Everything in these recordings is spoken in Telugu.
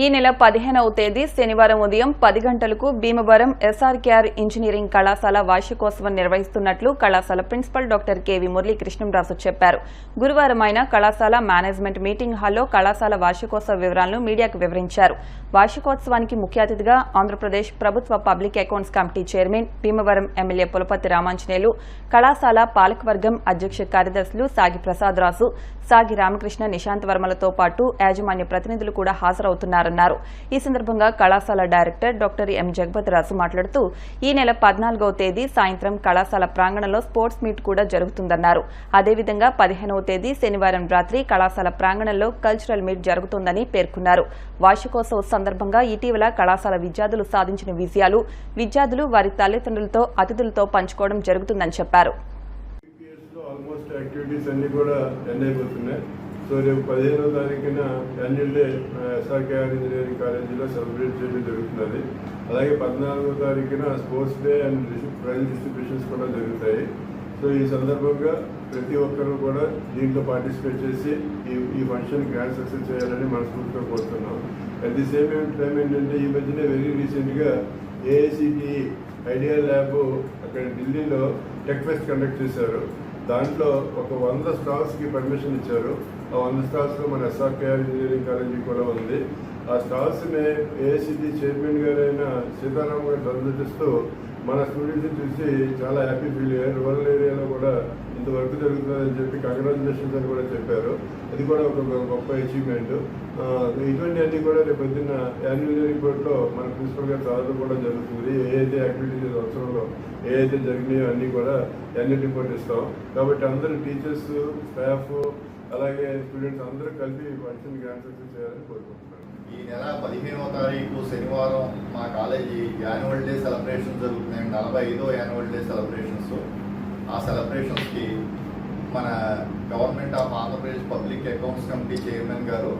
ఈ నెల 15వ తేదీ శనివారం ఉదయం 10 గంటలకు భీమవరం ఎస్ఆర్కేఆర్ ఇంజనీరింగ్ కళాశాల వార్షికోత్సవం నిర్వహిస్తున్నట్లు కళాశాల ప్రిన్సిపల్ డాక్టర్ కెవి మురళీకృష్ణంరాజు చెప్పారు. గురువారం ఆయన కళాశాల మేనేజ్మెంట్ మీటింగ్ హాల్లో కళాశాల వార్షికోత్సవ వివరాలను మీడియాకు వివరించారు. వార్షికోత్సవానికి ముఖ్య అతిథిగా ఆంధ్రప్రదేశ్ ప్రభుత్వ public accounts committee chairman, Bhimavaram MLA Pulaparthi Ramanjaneyulu, కళాశాల పాలకవర్గం అధ్యక్ష కార్యదర్శులు సాగి ప్రసాదరాజు, సాగి రామకృష్ణ, నిశాంత్ వర్మలతో పాటు యాజమాన్య ప్రతినిధులు కూడా హాజరవుతున్నారన్నారు. ఈ సందర్భంగా కళాశాల డైరెక్టర్ డాక్టర్ ఎం జగపతిరాజు మాట్లాడుతూ ఈ నెల 14వ తేదీ సాయంత్రం కళాశాల ప్రాంగణంలో స్పోర్ట్స్ మీట్ కూడా జరుగుతుందన్నారు. అదేవిధంగా 15వ తేదీ శనివారం రాత్రి కళాశాల ప్రాంగణంలో కల్చరల్ మీట్ జరుగుతుందని పేర్కొన్నారు. వార్షికోత్సవ సందర్భంగా ఇటీవల కళాశాల విద్యార్థులు సాధించిన విజయాలు విద్యార్థులు వారి తల్లిదండ్రులతో అతిథులతో పంచుకోవడం జరుగుతుందని చెప్పారు. ఆల్మోస్ట్ యాక్టివిటీస్ అన్ని కూడా ఎండ్ అయిపోతున్నాయి. సో రేపు 15వ తారీఖున యాన్యువల్ డే ఎస్ఆర్కేఆర్ ఇంజనీరింగ్ కాలేజీలో సెలబ్రేట్ చేయడం జరుగుతున్నది. అలాగే 14వ తారీఖున sports day and prize distributions కూడా జరుగుతాయి. సో ఈ సందర్భంగా ప్రతి ఒక్కరూ కూడా దీంట్లో పార్టిసిపేట్ చేసి ఈ ఫంక్షన్ గ్రాండ్ సక్సెస్ చేయాలని మనస్ఫూర్తిగా కోరుతున్నాం. అట్ ది సేమ్ టైం ఏంటంటే ఈ మధ్యనే వెరీ రీసెంట్గా ఏఐసిటి ఐడియా ల్యాబ్ అక్కడ ఢిల్లీలో టెక్ ఫెస్ట్ కండక్ట్ చేశారు. దాంట్లో ఒక 100 స్టాల్స్కి పర్మిషన్ ఇచ్చారు. ఆ 100 స్టాల్స్లో మన ఎస్ఆర్కేఆర్ ఇంజనీరింగ్ కాలేజీ కూడా ఉంది. ఆ స్టాల్స్ని ఏఐసిటి చైర్మన్ గారైన సీతారాం గారు సందర్శిస్తూ మన స్టూడెంట్స్ని చూసి చాలా హ్యాపీ ఫీల్ అయ్యారు. రూరల్ ఏరియాలో కూడా ఇంత వర్క్ జరుగుతుందని చెప్పి కంగ్రాచులేషన్స్ అని కూడా చెప్పారు. అది కూడా ఒక గొప్ప అచీవ్మెంట్. ఇటువంటి అన్ని కూడా రేపు పొద్దున్న యాన్యువల్ రిపోర్ట్లో మన ప్రిన్సిపల్ గారు చదవడం కూడా జరుగుతుంది. ఏదైతే యాక్టివిటీస్ అవసరంలో ఏదైతే జరిగినాయో అన్నీ కూడా యాన్యువల్ రిపోర్ట్ ఇస్తాం. కాబట్టి అందరూ టీచర్స్, స్టాఫ్, అలాగే స్టూడెంట్స్ అందరూ కలిపి ఫంక్షన్ గ్రాండ్ సక్సెస్ చేయాలని కోరుకుంటున్నాను. ఈ నెల 15వ తారీఖు శనివారం మా కాలేజీ యాన్యువల్ డే సెలబ్రేషన్ జరుగుతున్నాయి. 45వ యాన్యువల్ డే సెలబ్రేషన్స్. ఆ సెలబ్రేషన్స్కి మన government of Andhra Pradesh public accounts committee chairman గారు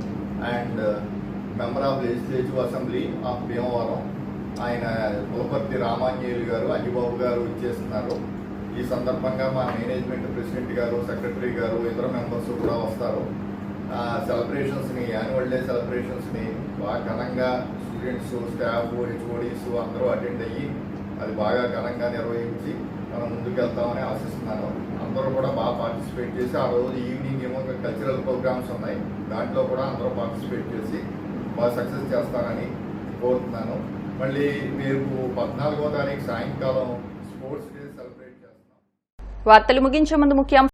and member of legislative assembly of Bhimavaram ఆయన పులపర్తి రామాంజనేయులు గారు, అంజిబాబు గారు ఇచ్చేస్తున్నారు. ఈ సందర్భంగా మా మేనేజ్మెంట్ ప్రెసిడెంట్ గారు, సెక్రటరీ గారు, ఇతర మెంబర్స్ కూడా వస్తారు. సెలబ్రేషన్స్ని, యాన్యువల్ డే సెలబ్రేషన్స్ని బాగా ఘనంగా స్టూడెంట్స్, స్టాఫ్, హెచ్ఓడీస్ అందరూ అటెండ్ అయ్యి అది బాగా ఘనంగా నిర్వహించి మనం ముందుకు వెళ్తామని ఆశిస్తున్నాను. అందరూ కూడా బాగా పార్టిసిపేట్ చేసి ఆ రోజు ఈవినింగ్ ఏమో కల్చరల్ ప్రోగ్రామ్స్ ఉన్నాయి, దాంట్లో కూడా అందరూ పార్టిసిపేట్ చేసి బాగా సక్సెస్ చేస్తారని కోరుతున్నాను. మళ్ళీ రేపు 14వ తారీఖు సాయంకాలం స్పోర్ట్స్ డే సెలబ్రేట్ చేస్తాం. వార్తలు ముగించే ముందు ముఖ్యాంశాలు